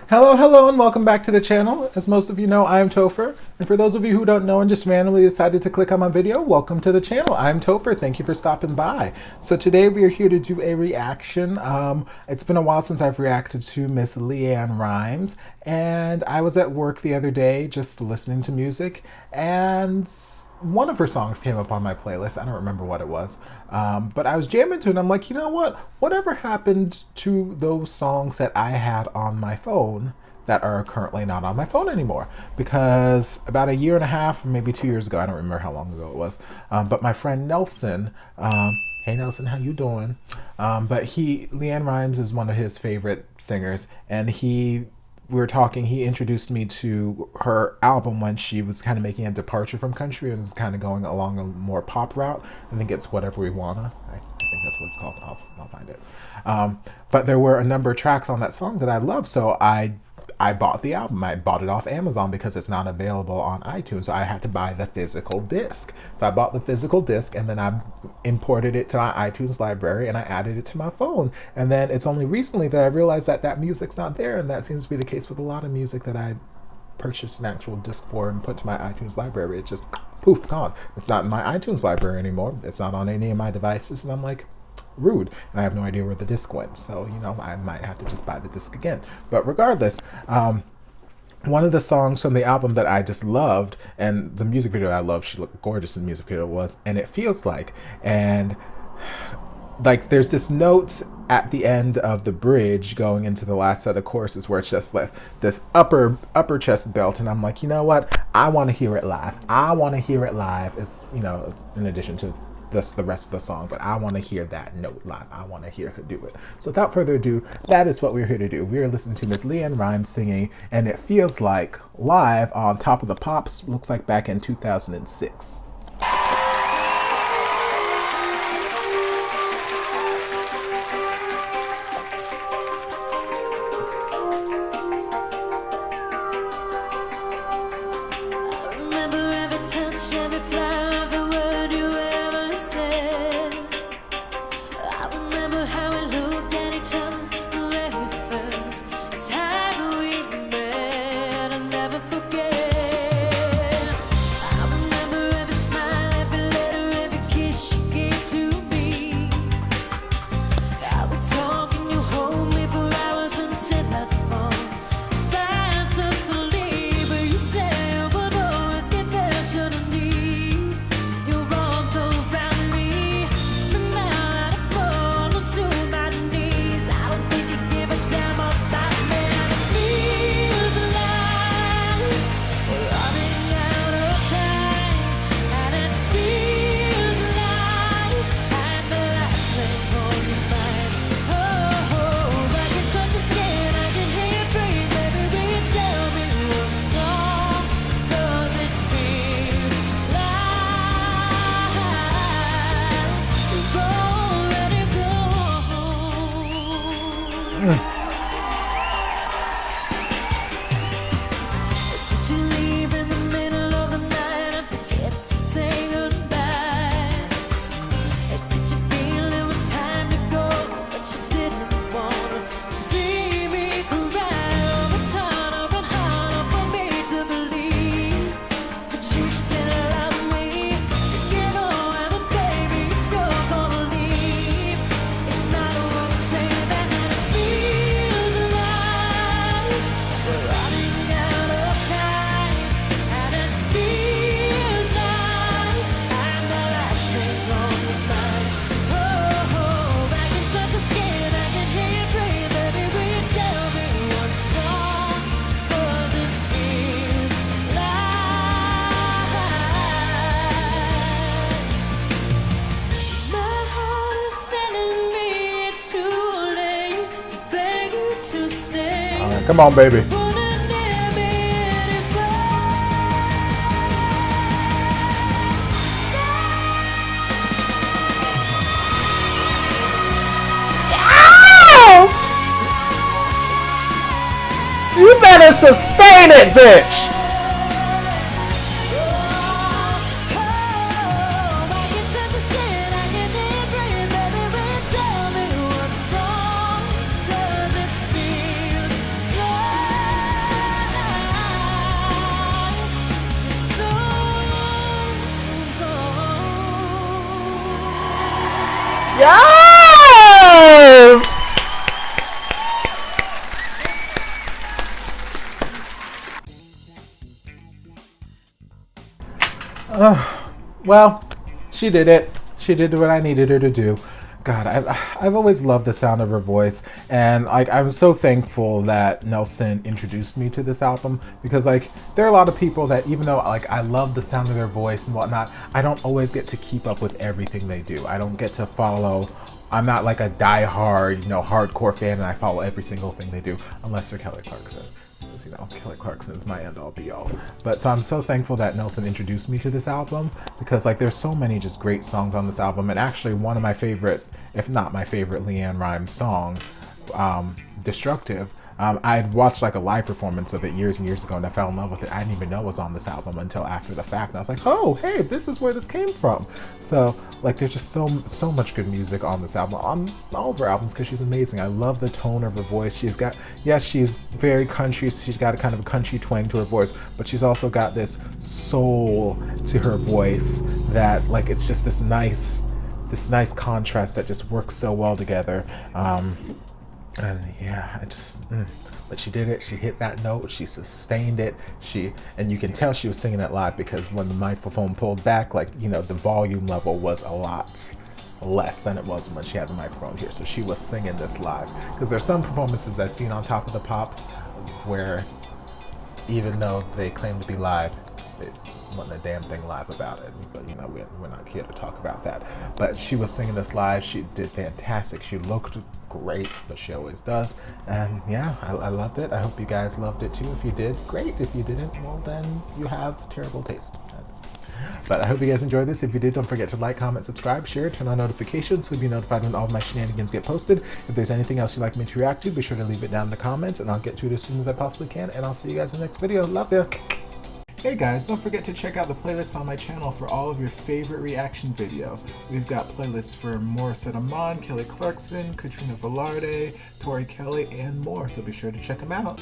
Hello, hello, and welcome back to the channel. As most of you know, I am Topher. And for those of you who don't know and just randomly decided to click on my video, welcome to the channel. I'm Topher. Thank you for stopping by. So today we are here to do a reaction. It's been a while since I've reacted to Miss LeAnn Rimes. And I was at work the other day just listening to music, and one of her songs came up on my playlist. I don't remember what it was, but I was jamming to it, and I'm like, you know what? Whatever happened to those songs that I had on my phone that are currently not on my phone anymore? Because about a year and a half, maybe 2 years ago, I don't remember how long ago it was, but my friend Nelson, hey Nelson, how you doing? But LeAnn Rimes is one of his favorite singers, and we were talking, he introduced me to her album when she was kind of making a departure from country and was kind of going along a more pop route. I think it's Whatever We Wanna. I think that's what it's called. I'll find it. But there were a number of tracks on that song that I love, so I bought the album. I bought it off Amazon because it's not available on iTunes, so I had to buy the physical disc. So I bought the physical disc, and then I imported it to my iTunes library, and I added it to my phone. And then it's only recently that I realized that that music's not there, and that seems to be the case with a lot of music that I purchased an actual disc for and put to my iTunes library. It's just poof, gone. It's not in my iTunes library anymore. It's not on any of my devices, and I'm like, rude, and I have no idea where the disc went, so I might have to just buy the disc again. But regardless, one of the songs from the album that I just loved, and the music video I loved, she looked gorgeous in the music video, was And It Feels Like. And like there's this note at the end of the bridge going into the last set of choruses where it's just like this upper chest belt, and I'm like, you know what, I want to hear it live. I want to hear it live, as in addition to the rest of the song, but I want to hear that note live. I want to hear her do it. So without further ado, that is what we're here to do. We are listening to Miss LeAnn Rimes singing And It Feels Like live on Top of the Pops, looks like back in 2006. Every flower, every word you ever said. I remember how we looked at each other the very first time we met. I'll never forget. I remember every smile, every letter, every kiss you gave to me. I would talk and you hold me for hours until I fall fast asleep. But you said you would always get there, shouldn't come on, baby. Yes! You better sustain it, bitch. Well, she did it. She did what I needed her to do. God, I've always loved the sound of her voice, and like I'm so thankful that Nelson introduced me to this album, because like there are a lot of people that, even though like I love the sound of their voice and whatnot, I don't always get to keep up with everything they do. I don't get to follow. I'm not like a die-hard, hardcore fan, and I follow every single thing they do, unless you're Kelly Clarkson. Kelly Clarkson is my end-all be-all. But so I'm so thankful that Nelson introduced me to this album, because like there's so many just great songs on this album, and actually one of my favorite, if not my favorite, LeAnn Rimes song, Destructive. I had watched like a live performance of it years and years ago, and I fell in love with it. I didn't even know it was on this album until after the fact, and I was like, oh, hey, this is where this came from. So like there's just so much good music on this album, on all of her albums, because she's amazing. I love the tone of her voice. She's got, yes, she's very country, she's got a kind of a country twang to her voice, but she's also got this soul to her voice that like it's just this nice contrast that just works so well together. And yeah, but she did it. She hit that note. She sustained it. And you can tell she was singing it live, because when the microphone pulled back, like, the volume level was a lot less than it was when she had the microphone here. So she was singing this live, because there's some performances I've seen on Top of the Pops where even though they claim to be live, it wasn't a damn thing live about it. But we're not here to talk about that. But she was singing this live. She did fantastic. She looked great, but she always does. And yeah, I loved it. I hope you guys loved it too. If you did, great. If you didn't, well, then you have terrible taste. But I hope you guys enjoyed this. If you did, don't forget to like, comment, subscribe, share, turn on notifications so you'll be notified when all of my shenanigans get posted. If there's anything else you'd like me to react to, be sure to leave it down in the comments, and I'll get to it as soon as I possibly can. And I'll see you guys in the next video. Love ya. Hey guys, don't forget to check out the playlist on my channel for all of your favorite reaction videos. We've got playlists for Morissette Amon, Kelly Clarkson, Katrina Velarde, Tori Kelly, and more, so be sure to check them out.